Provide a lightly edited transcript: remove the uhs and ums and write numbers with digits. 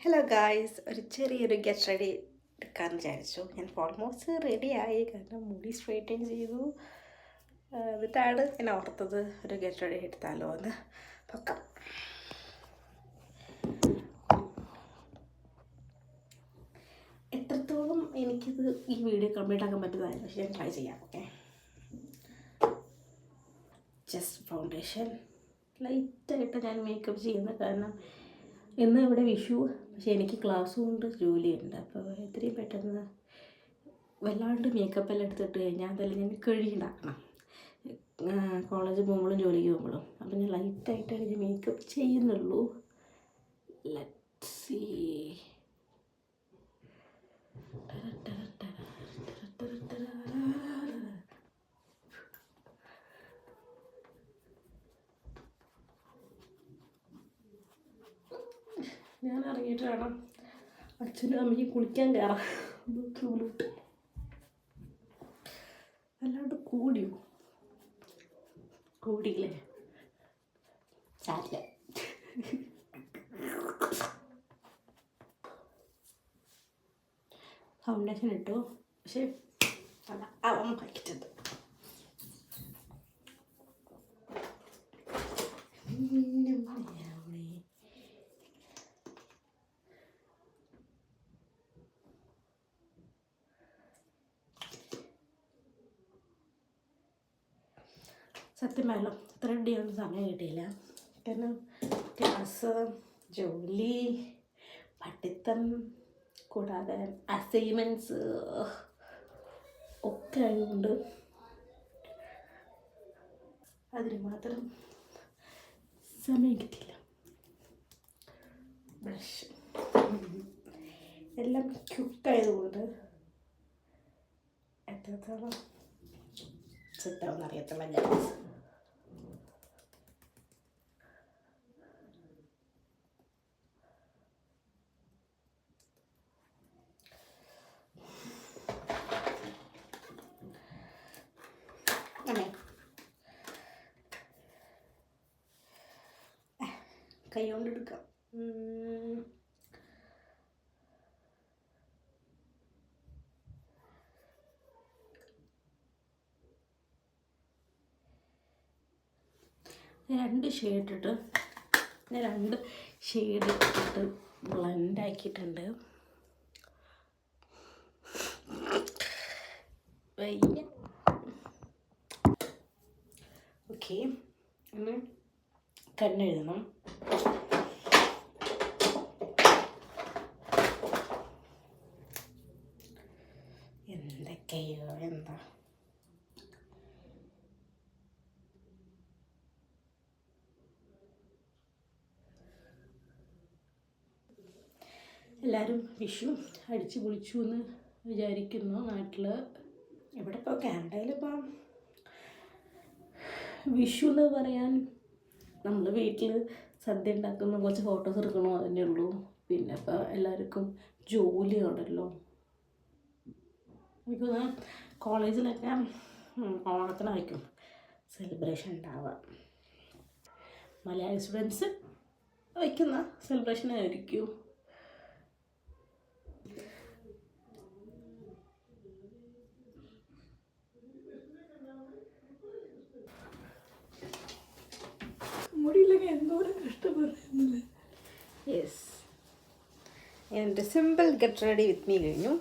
Hello guys, ഒരു ചെറിയൊരു get ready എടുക്കാമെന്ന് വിചാരിച്ചു. ഞാൻ ഓൾമോസ്റ്റ് റെഡിയായി, കാരണം മുടി സ്ട്രെയിറ്റൻ ചെയ്തു. എന്നിട്ടാണ് ഞാൻ ഓർത്തത് ഒരു ഗെറ്റ് റെഡി എടുത്താലോ എന്ന്. പൊക്കാം. എത്രത്തോളം എനിക്കിത് ഈ വീഡിയോ കംപ്ലീറ്റ് ആക്കാൻ പറ്റുന്നതായിരുന്നു, പക്ഷേ ഞാൻ ട്രൈ ചെയ്യാം. ഓക്കെ, ജസ്റ്റ് ഫൗണ്ടേഷൻ ലൈറ്റായിട്ട് ഞാൻ മേക്കപ്പ് ചെയ്യുന്നത്, കാരണം ഇന്ന് ഇവിടെ വിഷു, പക്ഷേ എനിക്ക് ക്ലാസ്സും ഉണ്ട് ജോലിയുണ്ട്. അപ്പോൾ എത്രയും പെട്ടെന്ന് വല്ലാണ്ട് മേക്കപ്പെല്ലാം എടുത്തിട്ട് കഴിഞ്ഞാൽ അതെല്ലാം ഞാൻ കഴുകിണ്ടാക്കണം, കോളേജിൽ പോകുമ്പോഴും ജോലിക്ക് പോകുമ്പോഴും. അപ്പോൾ ഞാൻ ലൈറ്റായിട്ടാണ് ഞാൻ മേക്കപ്പ് ചെയ്യുന്നുള്ളൂ. Let's see. ഞാൻ ഇറങ്ങിയിട്ട് വേണം അച്ഛനും അമ്മയ്ക്കും കുളിക്കാൻ കയറാം ബാത്റൂമിലോട്ട്. അല്ലാണ്ട് കൂടിയില്ലേ സാരില്ല. ഫൗണ്ടേഷൻ ഇട്ടു, പക്ഷേ അല്ല അവൻ കഴിച്ചിട്ടുണ്ട്. സത്യം പറയണം, ത്രെഡ് ചെയ്യാൻ സമയം കിട്ടിയില്ല. കാരണം ക്ലാസ്, ജോലി, പഠിത്തം, കൂടാതെ അസൈൻമെൻറ്റ്സ് ഒക്കെ ആയതുകൊണ്ട് അതിന് മാത്രം സമയം കിട്ടിയില്ല. ബ്രഷ് എല്ലാം ക്യുക്കായതുകൊണ്ട് എത്രത്തോളം സെറ്റാവുമെന്ന് അറിയത്തില്ല. ഗൈസ്, കൈ കൊണ്ട് എടുക്കാം. രണ്ട് ഷെയ്ഡ് ഇട്ടിട്ട് ബ്ലെൻഡ് ആക്കിയിട്ടുണ്ട്. വയ്യ. ഓക്കെ, കണ്ണെഴുതണം. എന്തൊക്കെയോ എന്താ എല്ലാവരും വിഷു അടിച്ചു പൊളിച്ചു എന്ന് വിചാരിക്കുന്നു. നാട്ടിൽ ഇവിടെ ഇപ്പോൾ കാനഡയിലിപ്പം വിഷു എന്ന് പറയാൻ നമ്മൾ വീട്ടിൽ സദ്യ ഉണ്ടാക്കുന്ന കുറച്ച് ഫോട്ടോസ് എടുക്കണോ അതന്നെ ഉള്ളൂ. പിന്നെ ഇപ്പോൾ എല്ലാവർക്കും ജോലിയാണല്ലോ. എനിക്ക് കോളേജിലൊക്കെ ഓണത്തിനായിരിക്കും സെലിബ്രേഷൻ ഉണ്ടാവുക. മലയാളി സ്റ്റുഡൻസ് വയ്ക്കുന്ന സെലിബ്രേഷനായിരിക്കും. മുടിയിലൊക്കെ എന്തോരം കഷ്ടപ്പെടുന്നില്ല. യെസ്, എൻ്റെ simple get ready with me കഴിഞ്ഞു.